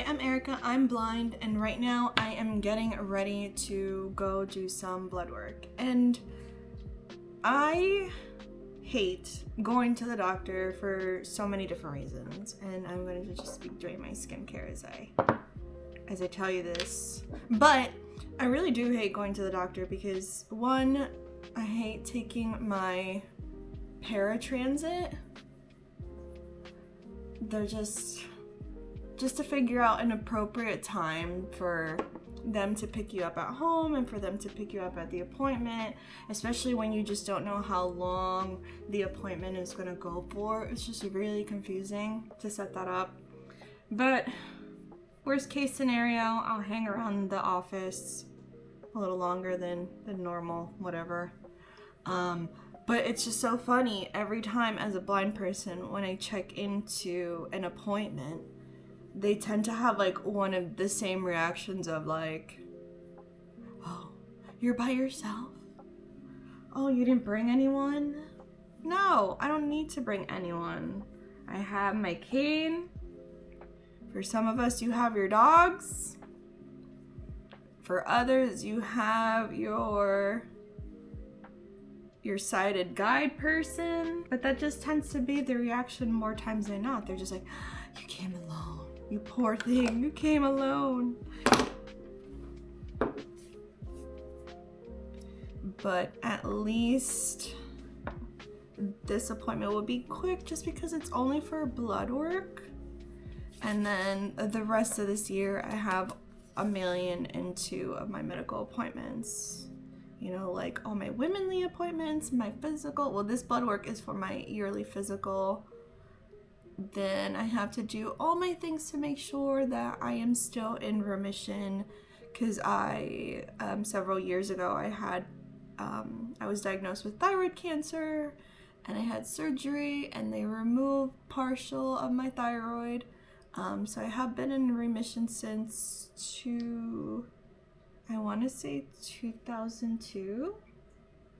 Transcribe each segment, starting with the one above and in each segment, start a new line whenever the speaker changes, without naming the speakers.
am Erica, I'm blind, and right now I am getting ready to go do some blood work. And I hate going to the doctor for so many different reasons, and I'm going to just be doing my skincare as I tell you this. But I really do hate going to the doctor because, one, I hate taking my paratransit. They're just to figure out an appropriate time for them to pick you up at home and for them to pick you up at the appointment, especially when you just don't know how long the appointment is going to go for. It's just really confusing to set that up. But worst case scenario, I'll hang around the office a little longer than normal, whatever. But it's just so funny every time as a blind person when I check into an appointment, they tend to have like one of the same reactions of like, oh, you're by yourself? Oh, you didn't bring anyone? No, I don't need to bring anyone. I have my cane. For some of us, you have your dogs. For others, you have your sighted guide person. But that just tends to be the reaction more times than not. They're just like, you came alone. You poor thing, you came alone. But at least this appointment will be quick just because it's only for blood work. And then the rest of this year, I have 1,000,002 of my medical appointments. You know, like all my womanly appointments, my physical. Well, this blood work is for my yearly physical. Then I have to do all my things to make sure that I am still in remission, because several years ago I was diagnosed with thyroid cancer, and I had surgery and they removed partial of my thyroid. So I have been in remission since I want to say 2002.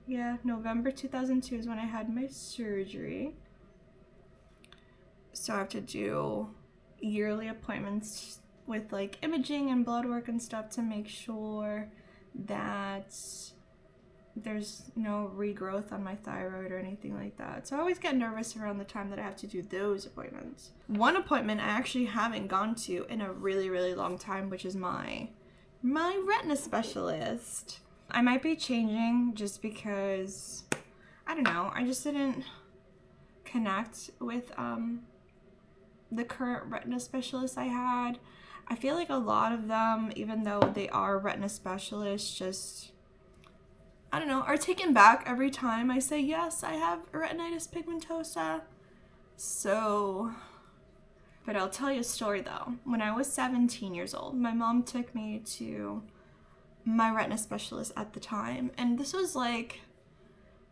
Yeah, November 2002 is when I had my surgery. So I have to do yearly appointments with like imaging and blood work and stuff to make sure that there's no regrowth on my thyroid or anything like that. So I always get nervous around the time that I have to do those appointments. One appointment I actually haven't gone to in a really, really long time, which is my retina specialist. I might be changing just because, I don't know, I just didn't connect with the current retina specialist I had. I feel like a lot of them, even though they are retina specialists, just, I don't know, are taken back every time I say, yes, I have retinitis pigmentosa. So, but I'll tell you a story though. When I was 17 years old, my mom took me to my retina specialist at the time. And this was like,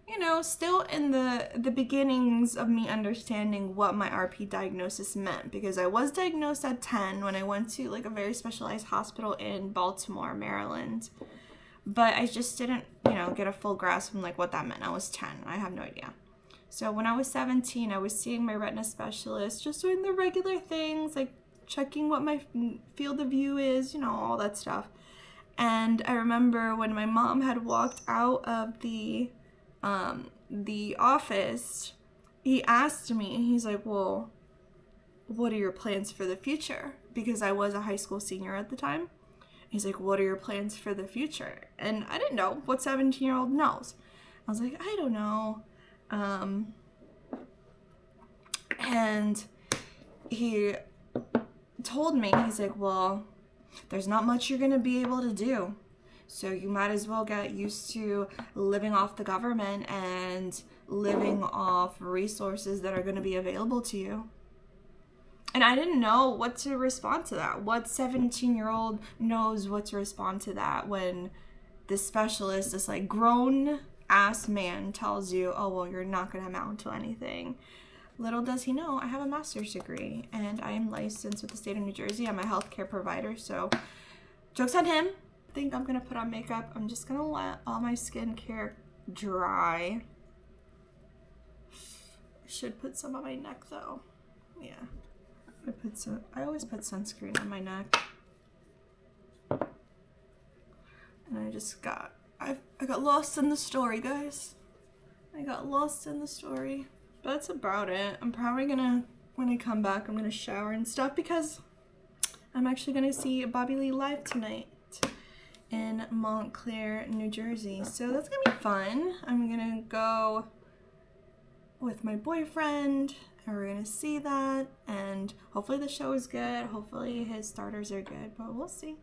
you know, still in the beginnings of me understanding what my RP diagnosis meant, because I was diagnosed at 10 when I went to like a very specialized hospital in Baltimore, Maryland. But I just didn't, you know, get a full grasp on like what that meant. I was 10. I have no idea. So when I was 17, I was seeing my retina specialist, just doing the regular things, like checking what my field of view is, you know, all that stuff. And I remember when my mom had walked out of the office, he asked me, he's like, well, what are your plans for the future? Because I was a high school senior at the time. He's like, what are your plans for the future? And I didn't know what 17-year-old knows. I was like, I don't know. And he told me, he's like, well, there's not much you're going to be able to do. So you might as well get used to living off the government and living off resources that are going to be available to you. And I didn't know what to respond to that. What 17-year-old knows what to respond to that when this specialist, this like grown-ass man tells you, oh, well, you're not going to amount to anything. Little does he know, I have a master's degree and I am licensed with the state of New Jersey. I'm a healthcare provider, so joke's on him. I think I'm going to put on makeup. I'm just going to let all my skincare dry. I should put some on my neck though. Yeah. I always put sunscreen on my neck. And I got lost in the story, guys. I got lost in the story. But that's about it. I'm probably gonna, when I come back, I'm gonna shower and stuff because I'm actually gonna see Bobby Lee live tonight in Montclair, New Jersey. So that's gonna be fun. I'm gonna go with my boyfriend and we're gonna see that, and hopefully the show is good. Hopefully his starters are good, but we'll see.